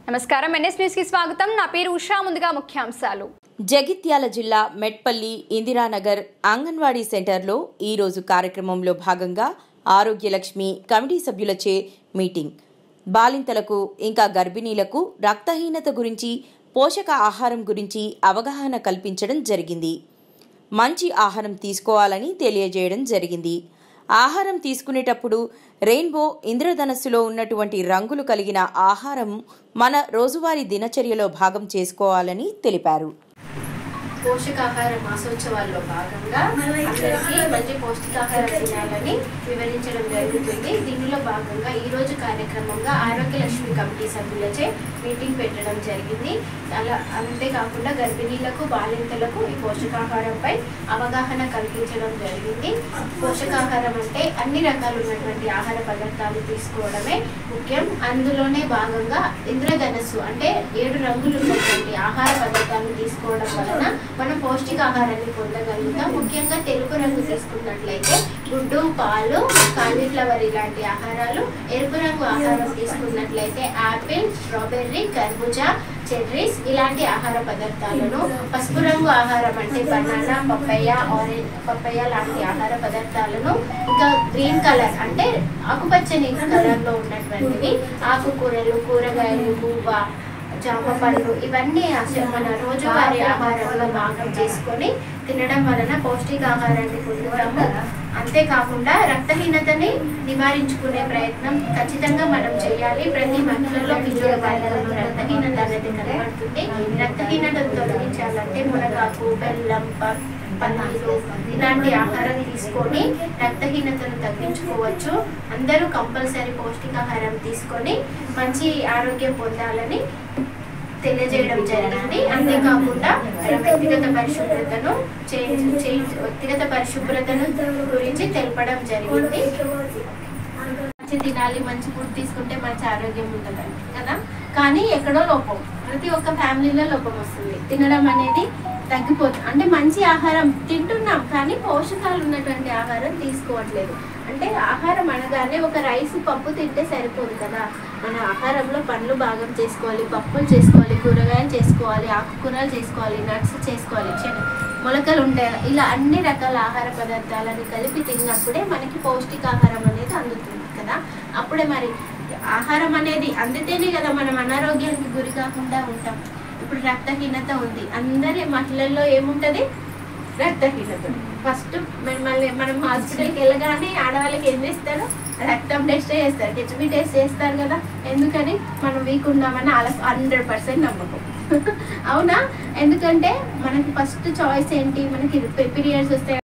నమస్కారం NS news కి స్వాగతం నా పేరు ఉషా ముందుగా ముఖ్యాంశాలు జగిత్యాల జిల్లా మెట్పల్లి ఇందిరానగర్ అంగన్వాడీ సెంటర్లో ఈ రోజు కార్యక్రమంలో భాగంగా ఆరోగ్యలక్ష్మి కమిటీ సభ్యులచే మీటింగ్ బాలింతలకు ఇంకా గర్భిణీలకు రక్తహీనత గురించి పోషక ఆహారం గురించి అవగాహన కల్పించడం జరిగింది మంచి ఆహారం తీసుకోవాలని తెలియజేయడం జరిగింది ఆహారం తీసుకునేటప్పుడు రెయిన్బో ఇంద్రధనస్సులో ఉన్నటువంటి రంగులు కలిగిన ఆహారం మన రోజువారీ దినచర్యలో భాగం చేసుకోవాలని తెలిపారు పోషకాహార మాసోత్సవాల్లో భాగంగా అందరికీ మంచి పౌష్టికాహారం తినాలని వివరించడం జరుగుతుంది. దీనిలో భాగంగా ఈరోజు కార్యక్రమంగా ఆరోగ్యలక్ష్మి కమిటీ సభ్యులచే మీటింగ్ పెట్టడం జరిగింది. అలా అంతేకాకుండా గర్భిణీలకు బాలింతలకు ఈ పోషకాహారంపై అవగాహన కల్పించడం జరిగింది. పోషకాహారం అంటే అన్ని రకాలు ఉన్నటువంటి ఆహార పదార్థాలు తీసుకోవడమే ముఖ్యం. అందులోనే భాగంగా ఇంద్రధనస్సు అంటే 7 రంగులు ఉన్నటువంటి ఆహార పదార్థాలు తీసుకోవడం వలన మనం పౌష్టికాహారాన్ని పొందగలుగుతాం. ముఖ్యంగా తెలుపు రంగు తీసుకున్నట్లయితే గుడ్డు, పాలు, కాలీఫ్లవర్ ఇలాంటి ఆహారాలు, ఎరుపు రంగు ఆహారం తీసుకున్నట్లయితే యాపిల్, స్ట్రాబెర్రీ, కర్బూజా, చెర్రీస్ ఇలాంటి ఆహార పదార్థాలను, పసుపు రంగు ఆహారం అంటే బనానా, పప్పయ్య లాంటి ఆహార పదార్థాలను, ఇంకా గ్రీన్ కలర్ అంటే ఆకుపచ్చని కలర్లో ఉన్నటువంటివి ఆకుకూరలు, కూరగాయలు, పువ్వ, జామ పళ్ళు ఇవన్నీ మన రోజువారీ ఆహారంలో భాగం చేసుకొని తినడం వలన పౌష్టికాహారాన్ని పొందుతాము. అంతేకాకుండా రక్తహీనతని నివారించుకునే ప్రయత్నం ఖచ్చితంగా మనం చేయాలి. ప్రతి మహిళలో కిజోల బాలికల్లో రక్తహీనత అనేది కనబడుతుంది. రక్తహీనతను తొలగించాలంటే మునగాకు, బెల్లం, పన్నీరు ఇలాంటి ఆహారం తీసుకొని రక్తహీనతను తగ్గించుకోవచ్చు. అందరూ కంపల్సరీ పౌష్టికాహారం తీసుకొని మంచి ఆరోగ్యం పొందాలని తెలియజేయడం జరిగింది. అంతేకాకుండా వ్యక్తిగత పరిశుభ్రతను గురించి తెలపడం జరిగింది. మంచి తినాలి, మంచి ఫుడ్ తీసుకుంటే మంచి ఆరోగ్యం ఉంటుంది కదా. కానీ ఎక్కడో లోపం, ప్రతి ఒక్క ఫ్యామిలీలో లోపం వస్తుంది. తినడం అనేది తగ్గిపోతుంది. అంటే మంచి ఆహారం తింటున్నాం కానీ పోషకాలు ఉన్నటువంటి ఆహారం తీసుకోవట్లేదు. అంటే ఆహారం అనగానే ఒక రైస్, పప్పు తింటే సరిపోదు కదా. మన ఆహారంలో పండ్లు భాగం చేసుకోవాలి, పప్పులు చేసుకోవాలి, కూరగాయలు చేసుకోవాలి, ఆకుకూరలు చేసుకోవాలి, నట్స్ చేసుకోవాలి, మొలకలు ఉంటాయి. ఇలా అన్ని రకాల ఆహార పదార్థాలను కలిపి తిన్నప్పుడే మనకి పౌష్టికాహారం అనేది అందుతుంది కదా. అప్పుడే మరి ఆహారం అనేది అందితేనే కదా మనం అనారోగ్యానికి గురి కాకుండా ఉంటాం. ఇప్పుడు రక్తహీనత ఉంది, అందరి మహిళల్లో ఏముంటుంది? రక్తహీనత. ఫస్ట్ మనం హాస్పిటల్కి వెళ్ళగానే ఆడవాళ్ళకి ఏం చేస్తారు? రక్తం టెస్ట్ చేస్తారు, హెచ్బి టెస్ట్ చేస్తారు కదా. ఎందుకని? మనం వీక్ ఉన్నామని 100% నమ్మకం. అవునా? ఎందుకంటే మనకి ఫస్ట్ చాయిస్ ఏంటి? మనకి పీరియడ్స్ వస్తాయి.